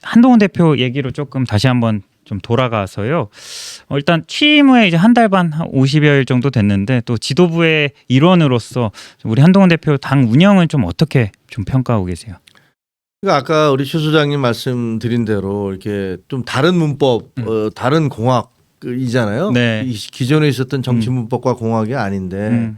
한동훈 대표 얘기로 조금 다시 한번 좀 돌아가서요. 일단 취임 후에 이제 한 달 반, 한 50여일 정도 됐는데 또 지도부의 일원으로서 우리 한동훈 대표 당 운영을 좀 어떻게 좀 평가하고 계세요? 그러니까 아까 우리 최 소장님 말씀드린 대로 이렇게 좀 다른 문법, 다른 공학이잖아요. 네. 기존에 있었던 정치 문법과 공학이 아닌데,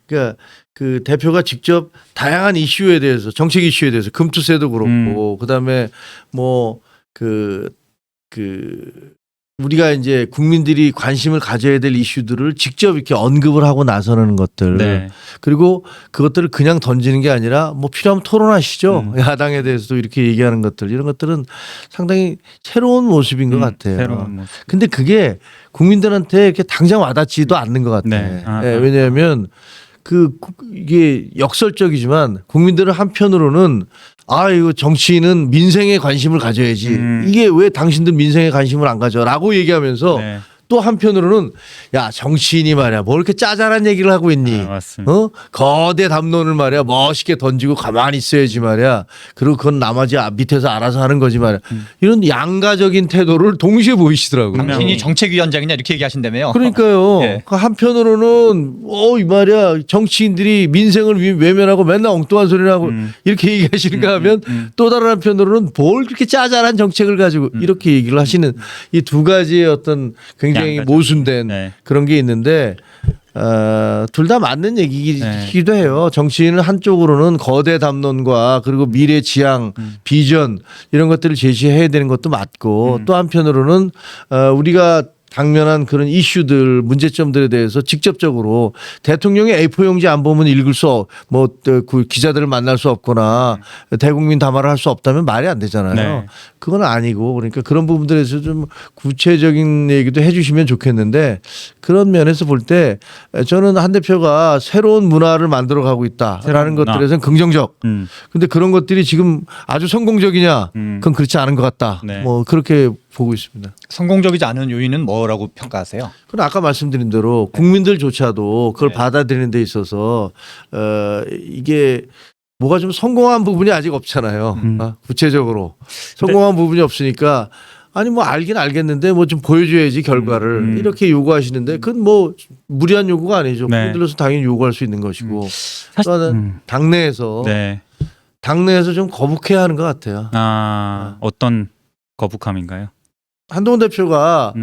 그러니까 그 대표가 직접 다양한 이슈에 대해서, 정책 이슈에 대해서 금투세도 그렇고, 그다음에 뭐 우리가 이제 국민들이 관심을 가져야 될 이슈들을 직접 이렇게 언급을 하고 나서는 것들. 네. 그리고 그것들을 그냥 던지는 게 아니라 뭐 필요하면 토론하시죠. 야당에 대해서도 이렇게 얘기하는 것들. 이런 것들은 상당히 새로운 모습인 것 같아요. 새로운 모습. 근데 그게 국민들한테 이렇게 당장 와닿지도 않는 것 같아요. 네. 왜냐하면 이게 역설적이지만 국민들은 한편으로는 이거 정치인은 민생에 관심을 가져야지. 이게 왜 당신들 민생에 관심을 안 가져라고 얘기하면서 네. 또 한편으로는 야 정치인이 말이야 뭐 이렇게 짜잘한 얘기를 하고 있니? 맞습니다. 거대 담론을 말이야 멋있게 던지고 가만히 있어야지 말이야. 그리고 그건 나머지 밑에서 알아서 하는 거지 말이야. 이런 양가적인 태도를 동시에 보이시더라고요. 당신이 정책위원장이냐 이렇게 얘기하신다며요. 그러니까요. 예. 한편으로는 이 말이야 정치인들이 민생을 외면하고 맨날 엉뚱한 소리를 하고 이렇게 얘기하시는가 하면 또 다른 한편으로는 뭘 그렇게 짜잘한 정책을 가지고 이렇게 얘기를 하시는 이 두 가지의 어떤 굉장히 양가적. 모순된 네. 그런 게 있는데 둘 다 맞는 얘기이기도 해요. 정치인은 한쪽으로는 거대 담론과 그리고 미래 지향, 비전 이런 것들을 제시해야 되는 것도 맞고 또 한편으로는 우리가 당면한 그런 이슈들 문제점들에 대해서 직접적으로 대통령의 A4 용지 안 보면 읽을 그 기자들을 만날 수 없거나 대국민 담화를 할 수 없다면 말이 안 되잖아요. 네. 그건 아니고 그러니까 그런 부분들에서 좀 구체적인 얘기도 해주시면 좋겠는데 그런 면에서 볼 때 저는 한 대표가 새로운 문화를 만들어가고 있다라는 것들에서는 긍정적. 근데 그런 것들이 지금 아주 성공적이냐? 그건 그렇지 않은 것 같다. 네. 뭐 그렇게 보고 있습니다. 성공적이지 않은 요인은 뭐라고 평가하세요? 그럼 아까 말씀드린 대로 국민들조차도 그걸 받아들이는 데 있어서 이게 뭐가 좀 성공한 부분이 아직 없잖아요. 구체적으로 성공한 부분이 없으니까 아니 뭐 알긴 알겠는데 뭐 좀 보여줘야지 결과를 이렇게 요구하시는데 그건 뭐 무리한 요구가 아니죠. 네. 국민들로서 당연히 요구할 수 있는 것이고 또 하나는 당내에서 네. 좀 거북해야 하는 것 같아요. 어떤 거북함인가요? 한동훈 대표가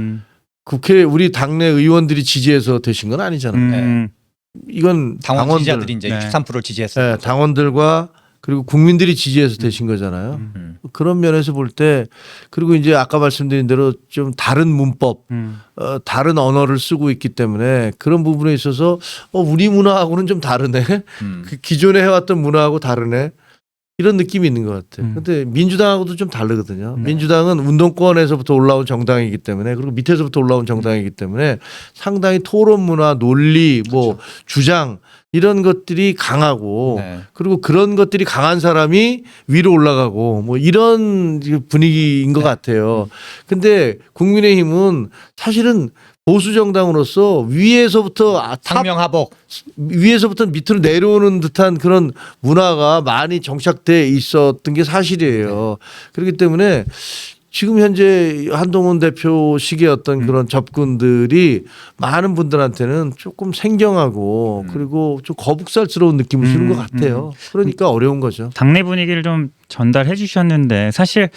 국회 우리 당내 의원들이 지지해서 되신 건 아니잖아요. 이건 당원 지지자들이 이제 네. 63%를 지지했어요. 네, 당원들과 그리고 국민들이 지지해서 되신 거잖아요. 그런 면에서 볼 때 그리고 이제 아까 말씀드린 대로 좀 다른 문법, 다른 언어를 쓰고 있기 때문에 그런 부분에 있어서 우리 문화하고는 좀 다르네. 그 기존에 해왔던 문화하고 다르네. 이런 느낌이 있는 것 같아요. 근데 민주당하고도 좀 다르거든요. 민주당은 운동권에서부터 올라온 정당이기 때문에 그리고 밑에서부터 올라온 정당이기 때문에 상당히 토론 문화, 논리, 뭐 주장 이런 것들이 강하고 그리고 그런 것들이 강한 사람이 위로 올라가고 뭐 이런 분위기인 것 같아요. 근데 국민의힘은 사실은 보수 정당으로서 위에서부터 상명하복 위에서부터 밑으로 내려오는 듯한 그런 문화가 많이 정착돼 있었던 게 사실이에요. 그렇기 때문에 지금 현재 한동훈 대표식의 어떤 그런 접근들이 많은 분들한테는 조금 생경하고 그리고 좀 거북살스러운 느낌을 주는 것 같아요. 그러니까 어려운 거죠. 당내 분위기를 좀 전달해 주셨는데 사실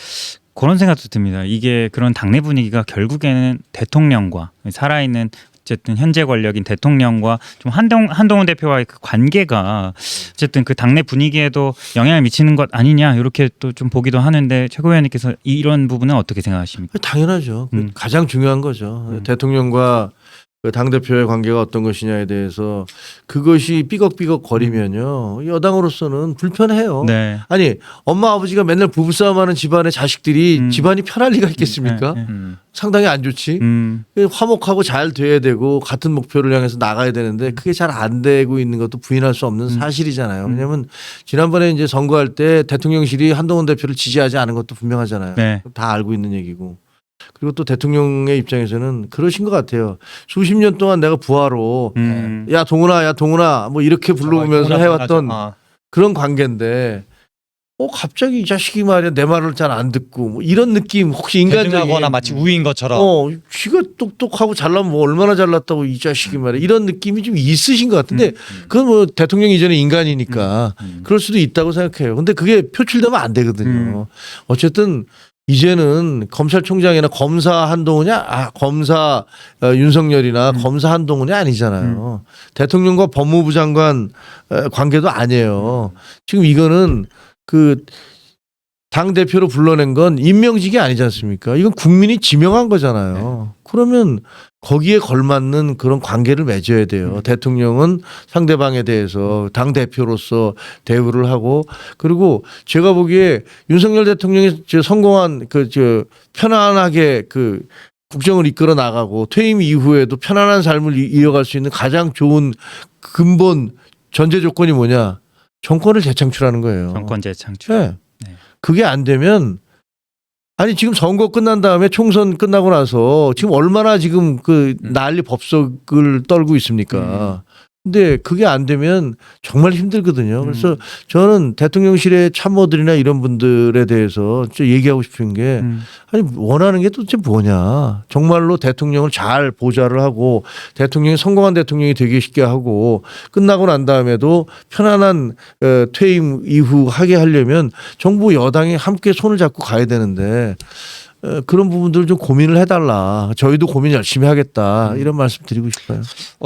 그런 생각도 듭니다. 이게 그런 당내 분위기가 결국에는 대통령과 살아있는 어쨌든 현재 권력인 대통령과 좀 한동훈 대표와의 그 관계가 어쨌든 그 당내 분위기에도 영향을 미치는 것 아니냐 이렇게 또 좀 보기도 하는데 최고위원님께서 이런 부분은 어떻게 생각하십니까? 당연하죠. 가장 중요한 거죠. 대통령과 당대표의 관계가 어떤 것이냐에 대해서 그것이 삐걱삐걱 거리면요. 여당으로서는 불편해요. 네. 아니 엄마 아버지가 맨날 부부싸움하는 집안의 자식들이 집안이 편할 리가 있겠습니까? 상당히 안 좋지. 화목하고 잘 돼야 되고 같은 목표를 향해서 나가야 되는데 그게 잘 안 되고 있는 것도 부인할 수 없는 사실이잖아요. 왜냐하면 지난번에 이제 선거할 때 대통령실이 한동훈 대표를 지지하지 않은 것도 분명하잖아요. 네. 다 알고 있는 얘기고. 그리고 또 대통령의 입장에서는 그러신 것 같아요. 수십 년 동안 내가 부하로 야 동훈아 뭐 이렇게 불러오면서 해왔던 그런 관계인데 갑자기 이 자식이 말이야 내 말을 잘 안 듣고 뭐 이런 느낌 혹시 인간적인 대등하거나 마치 우위인 것처럼. 쥐가 똑똑하고 잘나면 뭐 얼마나 잘났다고 이 자식이 말이야 이런 느낌이 좀 있으신 것 같은데 그건 뭐 대통령 이전에 인간이니까 그럴 수도 있다고 생각해요. 근데 그게 표출되면 안 되거든요. 어쨌든 이제는 검찰총장이나 검사 한동훈이야, 검사 윤석열이나 검사 한동훈이 아니잖아요. 대통령과 법무부 장관 관계도 아니에요. 지금 이거는 그 당 대표로 불러낸 건 임명직이 아니지 않습니까? 이건 국민이 지명한 거잖아요. 그러면 거기에 걸맞는 그런 관계를 맺어야 돼요. 대통령은 상대방에 대해서 당 대표로서 대우를 하고 그리고 제가 보기에 윤석열 대통령이 성공한 편안하게 국정을 이끌어 나가고 퇴임 이후에도 편안한 삶을 이어갈 수 있는 가장 좋은 근본 전제 조건이 뭐냐? 정권을 재창출하는 거예요. 정권 재창출. 네. 그게 안 되면 아니 지금 선거 끝난 다음에 총선 끝나고 나서 지금 얼마나 지금 난리 법석을 떨고 있습니까? 근데 그게 안 되면 정말 힘들거든요. 그래서 저는 대통령실의 참모들이나 이런 분들에 대해서 좀 얘기하고 싶은 게 아니 원하는 게 도대체 뭐냐. 정말로 대통령을 잘 보좌를 하고 대통령이 성공한 대통령이 되게 쉽게 하고 끝나고 난 다음에도 편안한 퇴임 이후 하게 하려면 정부 여당이 함께 손을 잡고 가야 되는데 그런 부분들을 좀 고민을 해달라. 저희도 고민 열심히 하겠다. 이런 말씀 드리고 싶어요.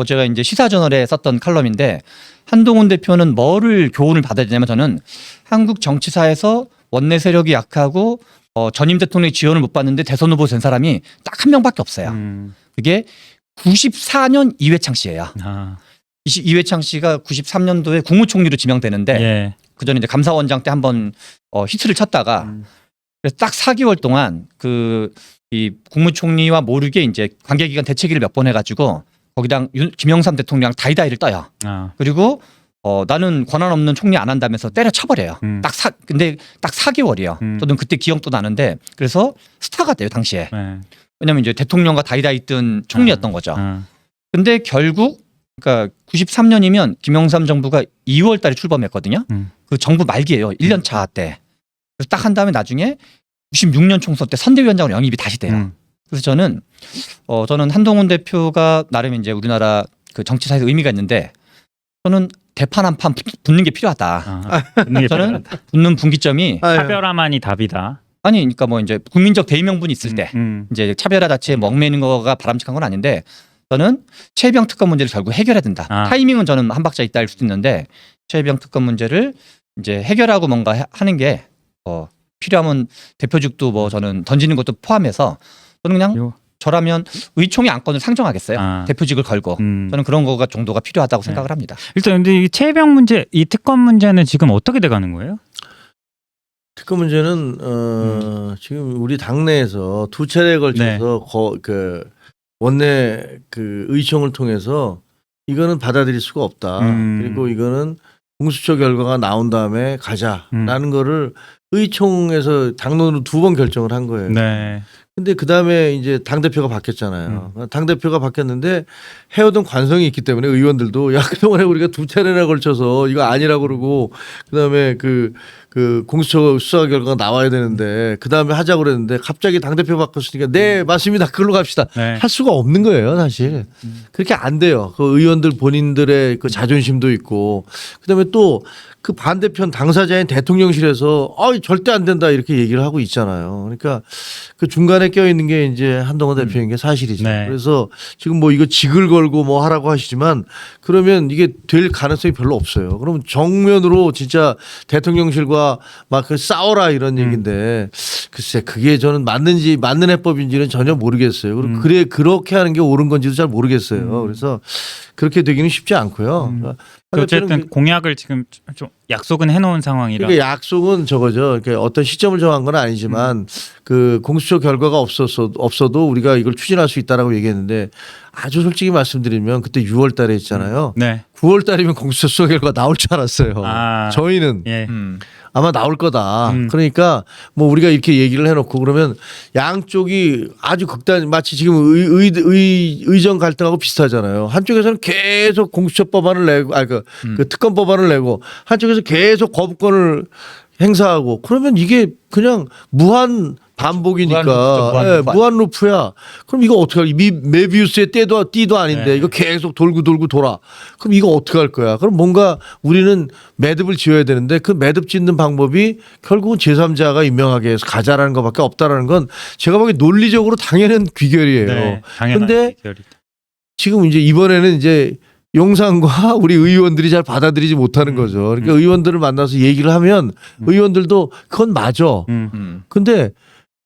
제가 이제 시사저널에 썼던 칼럼인데 한동훈 대표는 뭐를 교훈을 받아야 되냐면 저는 한국 정치사에서 원내 세력이 약하고 전임 대통령의 지원을 못 받는데 대선 후보 된 사람이 딱 한 명밖에 없어요. 그게 94년 이회창 씨예요. 이회창 씨가 93년도에 국무총리로 지명되는데 그전에 이제 감사원장 때 한번 히트를 쳤다가 그래서 딱 4개월 동안 이 국무총리와 모르게 이제 관계기관 대책위를 몇 번 해가지고 거기당 김영삼 대통령이랑 다이다이를 떠요. 그리고 나는 권한 없는 총리 안 한다면서 때려쳐버려요. 근데 딱 4개월이요. 저는 그때 기억도 나는데 그래서 스타가 돼요 당시에. 왜냐면 이제 대통령과 다이다이 뜬 총리였던 거죠. 근데 결국 그러니까 93년이면 김영삼 정부가 2월 달에 출범했거든요. 그 정부 말기예요. 1년 차 때. 그래서 딱 한 다음에 나중에 96년 총선 때 선대위원장으로 영입이 다시 돼요. 그래서 저는 한동훈 대표가 나름 이제 우리나라 그 정치사에서 의미가 있는데 저는 대판 한 판 붙는 게 필요하다. 저는 붙는 분기점이 차별화만이 답이다. 아니 그러니까 뭐 이제 국민적 대의명분이 있을 때 이제 차별화 자체에 먹매는 거가 바람직한 건 아닌데 저는 최혜병 특검 문제를 결국 해결해야 된다. 타이밍은 저는 한 박자 있다 할 수도 있는데 최혜병 특검 문제를 이제 해결하고 뭔가 하는 게 필요하면 대표직도 뭐 저는 던지는 것도 포함해서 저는 그냥 저라면 의총의 안건을 상정하겠어요. 대표직을 걸고 저는 그런 거가 정도가 필요하다고 생각을 합니다. 일단 근데 이 최혜병 문제, 이 특검 문제는 지금 어떻게 돼가는 거예요? 특검 문제는 지금 우리 당내에서 두 차례에 걸쳐서 원내 의총을 통해서 이거는 받아들일 수가 없다. 그리고 이거는 공수처 결과가 나온 다음에 가자라는 거를 의총에서 당론으로 2번 결정을 한 거예요. 네. 근데 그 다음에 이제 당대표가 바뀌었잖아요. 당대표가 바뀌었는데 해오던 관성이 있기 때문에 의원들도 야, 그동안에 우리가 2차례나 걸쳐서 이거 아니라고 그러고 그 다음에 그 공수처 수사 결과가 나와야 되는데 그 다음에 하자고 그랬는데 갑자기 당대표 바꿨으니까 네, 맞습니다. 그걸로 갑시다. 네. 할 수가 없는 거예요, 사실. 그렇게 안 돼요. 그 의원들 본인들의 그 자존심도 있고 그 다음에 또 그 반대편 당사자인 대통령실에서 절대 안 된다 이렇게 얘기를 하고 있잖아요. 그러니까 그 중간에 껴있는 게 이제 한동훈 대표인 게 사실이죠. 네. 그래서 지금 뭐 이거 직을 걸고 뭐 하라고 하시지만 그러면 이게 될 가능성이 별로 없어요. 그럼 정면으로 진짜 대통령실과 막 싸워라 이런 얘기인데 글쎄 그게 저는 맞는 해법인지는 전혀 모르겠어요. 그리고 그렇게 하는 게 옳은 건지도 잘 모르겠어요. 그래서 그렇게 되기는 쉽지 않고요. 어쨌든 공약을 지금 좀 약속은 해놓은 상황이라. 그러니까 약속은 저거죠. 그러니까 어떤 시점을 정한 건 아니지만 그 공수처 결과가 없어도 우리가 이걸 추진할 수 있다라고 얘기했는데 아주 솔직히 말씀드리면 그때 6월 달에 했잖아요. 네. 9월 달이면 공수처 수사 결과 나올 줄 알았어요. 저희는. 예. 아마 나올 거다. 그러니까 뭐 우리가 이렇게 얘기를 해놓고 그러면 양쪽이 아주 마치 지금 의정 갈등하고 비슷하잖아요. 한쪽에서는 계속 공수처 법안을 내고 그 특검 법안을 내고 한쪽에서 계속 거부권을 행사하고 그러면 이게 그냥 무한 반복이니까 무한 루프죠, 무한 루프야. 그럼 이거 어떻게 할? 메비우스의 띠도 아닌데 네. 이거 계속 돌고 돌아. 그럼 이거 어떻게 할 거야? 그럼 뭔가 우리는 매듭을 지어야 되는데 그 매듭 짓는 방법이 결국은 제3자가 임명하게 해서 가자라는 것밖에 없다라는 건 제가 보기엔 논리적으로 당연한 귀결이에요. 네, 당연한 근데 비결이다. 지금 이제 이번에는 이제 용산과 우리 의원들이 잘 받아들이지 못하는 거죠. 그러니까 의원들을 만나서 얘기를 하면 의원들도 그건 맞아. 근데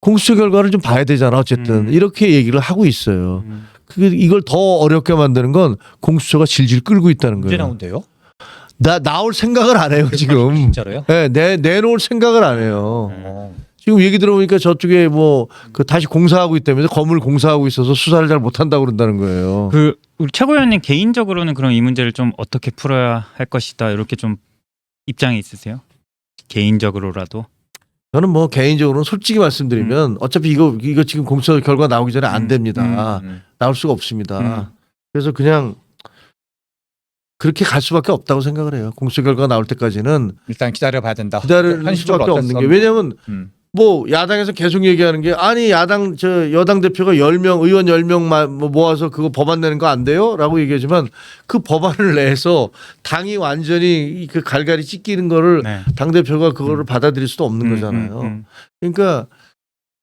공수처 결과를 좀 봐야 되잖아. 어쨌든 이렇게 얘기를 하고 있어요. 이걸 더 어렵게 만드는 건 공수처가 질질 끌고 있다는 언제 거예요. 나온대요? 나올 생각을 안 해요 지금. 진짜로요? 네, 내놓을 생각을 안 해요. 어. 지금 얘기 들어보니까 저쪽에 뭐 그 다시 공사하고 있다면서 건물 공사하고 있어서 수사를 잘 못한다고 그런다는 거예요. 그 우리 최고위원님 개인적으로는 그럼 이 문제를 좀 어떻게 풀어야 할 것이다 이렇게 좀 입장이 있으세요? 개인적으로라도. 저는 뭐 개인적으로는 솔직히 말씀드리면 어차피 이거 지금 공수처 결과 나오기 전에 안 됩니다. 나올 수가 없습니다. 그래서 그냥 그렇게 갈 수밖에 없다고 생각을 해요. 공수처 결과가 나올 때까지는 일단 기다려봐야 된다. 기다릴 현실적으로 수밖에 어쩔 없는 수 게 왜냐하면 뭐 야당에서 계속 얘기하는 게 아니 여당 대표가 10명 의원 10명 모아서 그거 법안 내는 거 안 돼요?라고 얘기하지만 그 법안을 내서 당이 완전히 그 갈갈이 찢기는 거를 네. 당 대표가 그거를 받아들일 수도 없는 거잖아요. 그러니까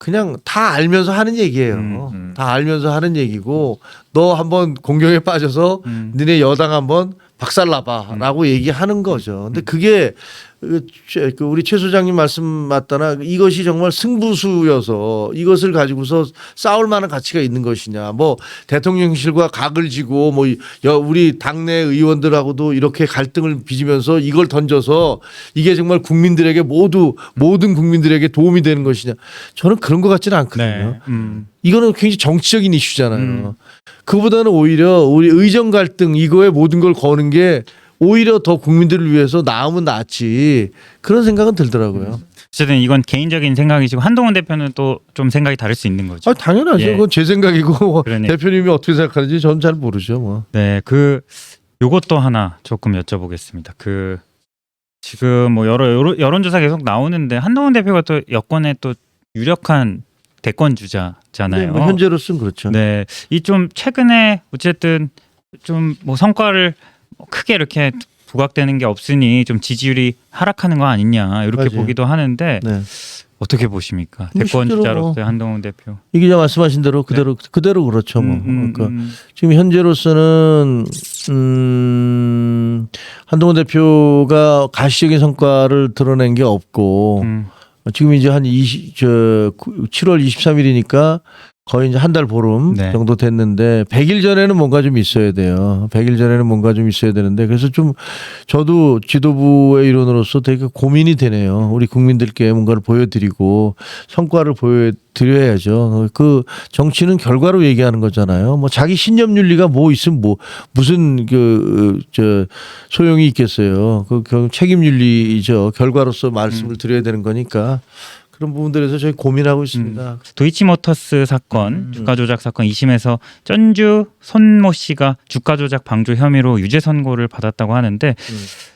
그냥 다 알면서 하는 얘기예요. 다 알면서 하는 얘기고 너 한번 공경에 빠져서 니네 여당 한번 박살나봐라고 얘기하는 거죠. 근데 그게 우리 최 소장님 말씀 맞다나 이것이 정말 승부수여서 이것을 가지고서 싸울 만한 가치가 있는 것이냐. 뭐 대통령실과 각을 지고 뭐 우리 당내 의원들하고도 이렇게 갈등을 빚으면서 이걸 던져서 이게 정말 국민들에게 모든 국민들에게 도움이 되는 것이냐. 저는 그런 것 같지는 않거든요. 네. 이거는 굉장히 정치적인 이슈잖아요. 그보다는 오히려 우리 의정 갈등 이거에 모든 걸 거는 게 오히려 더 국민들을 위해서 나으면 낫지 그런 생각은 들더라고요. 어쨌든 이건 개인적인 생각이시고 한동훈 대표는 또 좀 생각이 다를 수 있는 거죠. 아, 당연하죠. 예. 그건 제 생각이고 그러니까. 대표님이 어떻게 생각하는지 저는 잘 모르죠. 뭐. 네, 요것도 하나 조금 여쭤보겠습니다. 지금 뭐 여론조사 계속 나오는데 한동훈 대표가 또 여권의 또 유력한 대권 주자잖아요. 네, 뭐 현재로서는 그렇죠. 네, 이 좀 최근에 어쨌든 좀 뭐 성과를 크게 이렇게 부각되는 게 없으니 좀 지지율이 하락하는 거 아니냐 이렇게 맞아요. 보기도 하는데 네. 어떻게 보십니까? 뭐 대권 실제로 주자로서의 한동훈 대표. 이 기자 말씀하신 대로 그대로 그렇죠. 뭐. 그러니까 음. 지금 현재로서는 한동훈 대표가 가시적인 성과를 드러낸 게 없고 지금 이제 한 7월 23일이니까 거의 이제 한 달 보름 네. 정도 됐는데 100일 전에는 뭔가 좀 있어야 돼요. 100일 전에는 뭔가 좀 있어야 되는데 그래서 좀 저도 지도부의 일원으로서 되게 고민이 되네요. 우리 국민들께 뭔가를 보여드리고 성과를 보여드려야죠. 그 정치는 결과로 얘기하는 거잖아요. 뭐 자기 신념 윤리가 뭐 있으면 무슨 소용이 있겠어요. 그 책임 윤리죠. 결과로서 말씀을 드려야 되는 거니까. 그런 부분들에서 저희 고민하고 있습니다. 도이치모터스 사건, 주가 조작 사건 2심에서 전주 손모 씨가 주가 조작 방조 혐의로 유죄 선고를 받았다고 하는데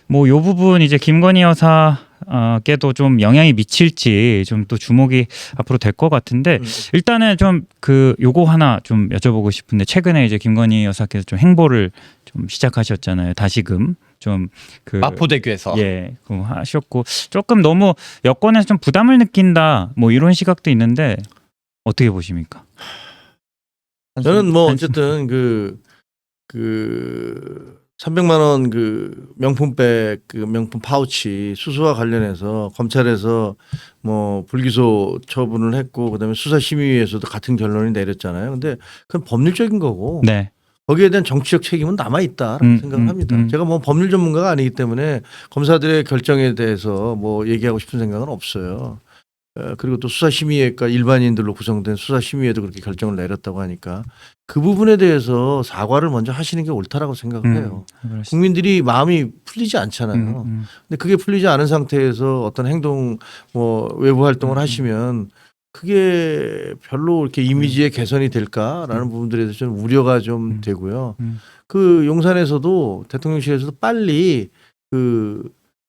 뭐 요 부분 이제 김건희 여사께도 좀 영향이 미칠지 좀 또 주목이 앞으로 될 것 같은데 일단은 좀 요거 하나 좀 여쭤보고 싶은데 최근에 이제 김건희 여사께서 좀 행보를 좀 시작하셨잖아요. 다시금 좀 마포대교에서 예, 하셨고 조금 너무 여권에서 좀 부담을 느낀다 뭐 이런 시각도 있는데 어떻게 보십니까? 저는 뭐 어쨌든 300만 원 명품백 명품 파우치 수수와 관련해서 검찰에서 뭐 불기소 처분을 했고 그다음에 수사심의위에서도 같은 결론이 내렸잖아요. 근데 그건 법률적인 거고 네. 거기에 대한 정치적 책임은 남아 있다라고 생각을 합니다. 제가 뭐 법률 전문가가 아니기 때문에 검사들의 결정에 대해서 뭐 얘기하고 싶은 생각은 없어요. 그리고 또 수사심의회가 일반인들로 구성된 수사심의회도 그렇게 결정을 내렸다고 하니까 그 부분에 대해서 사과를 먼저 하시는 게 옳다라고 생각을 해요. 국민들이 마음이 풀리지 않잖아요. 근데 그게 풀리지 않은 상태에서 어떤 행동 뭐 외부 활동을 하시면 그게 별로 이렇게 이미지의 개선이 될까라는 부분들에 대해서 좀 우려가 좀 되고요. 그 용산에서도 대통령실에서도 빨리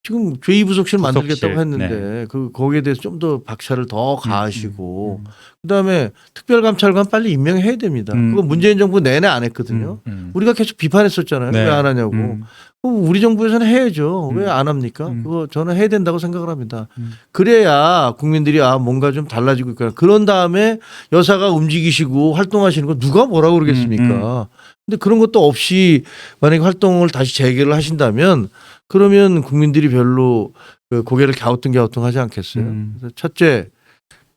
지금 제2부속실 만들겠다고 부속실, 했는데 그 거기에 대해서 좀 더 박차를 더 가하시고 그다음에 특별감찰관 빨리 임명해야 됩니다. 그거 문재인 정부 내내 안 했거든요. 우리가 계속 비판했었잖아요. 네. 왜 안 하냐고. 그럼 우리 정부에서는 해야죠. 왜 안 합니까? 그거 저는 해야 된다고 생각을 합니다. 그래야 국민들이 아 뭔가 좀 달라지고 있구나. 그런 다음에 여사가 움직이시고 활동하시는 거 누가 뭐라고 그러겠습니까? 근데 그런 것도 없이 만약에 활동을 다시 재개를 하신다면 그러면 국민들이 별로 그 고개를 갸우뚱하지 않겠어요. 그래서 첫째,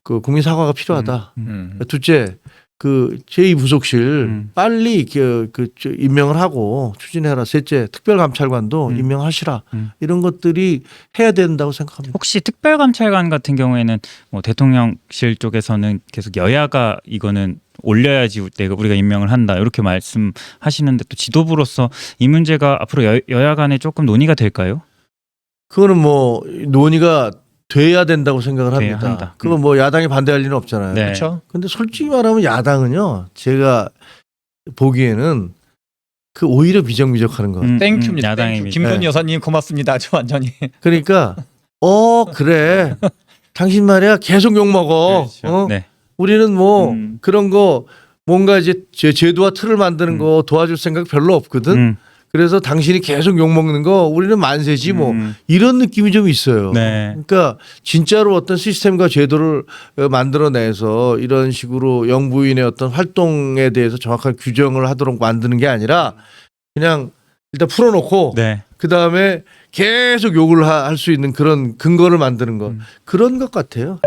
그 국민 사과가 필요하다. 둘째, 그 제2부속실 빨리 저 임명을 하고 추진해라. 셋째, 특별감찰관도 임명하시라. 이런 것들이 해야 된다고 생각합니다. 혹시 특별감찰관 같은 경우에는 뭐 대통령실 쪽에서는 계속 여야가 이거는 올려야지 우리가 임명을 한다 이렇게 말씀하시는데 또 지도부로서 이 문제가 앞으로 여야 간에 조금 논의가 될까요? 그거는 뭐 논의가 돼야 된다고 생각을 돼야 합니다. 한다. 그거 뭐 야당이 반대할 리는 없잖아요. 네. 그렇죠. 근데 솔직히 말하면 야당은요, 제가 보기에는 그 오히려 미적미적하는 거. 땡큐입니다. 야당이 땡큐. 김건희 네. 여사님 고맙습니다. 저 완전히. 그러니까 그래, 당신 말이야 계속 욕 먹어. 그렇죠. 네. 우리는 뭐 그런 거 뭔가 이제 제도와 틀을 만드는 거 도와줄 생각 별로 없거든. 그래서 당신이 계속 욕 먹는 거 우리는 만세지 뭐 이런 느낌이 좀 있어요. 네. 그러니까 진짜로 어떤 시스템과 제도를 만들어내서 이런 식으로 영부인의 어떤 활동에 대해서 정확한 규정을 하도록 만드는 게 아니라 그냥 일단 풀어놓고 네. 그 다음에 계속 욕을 할 수 있는 그런 근거를 만드는 것 그런 것 같아요.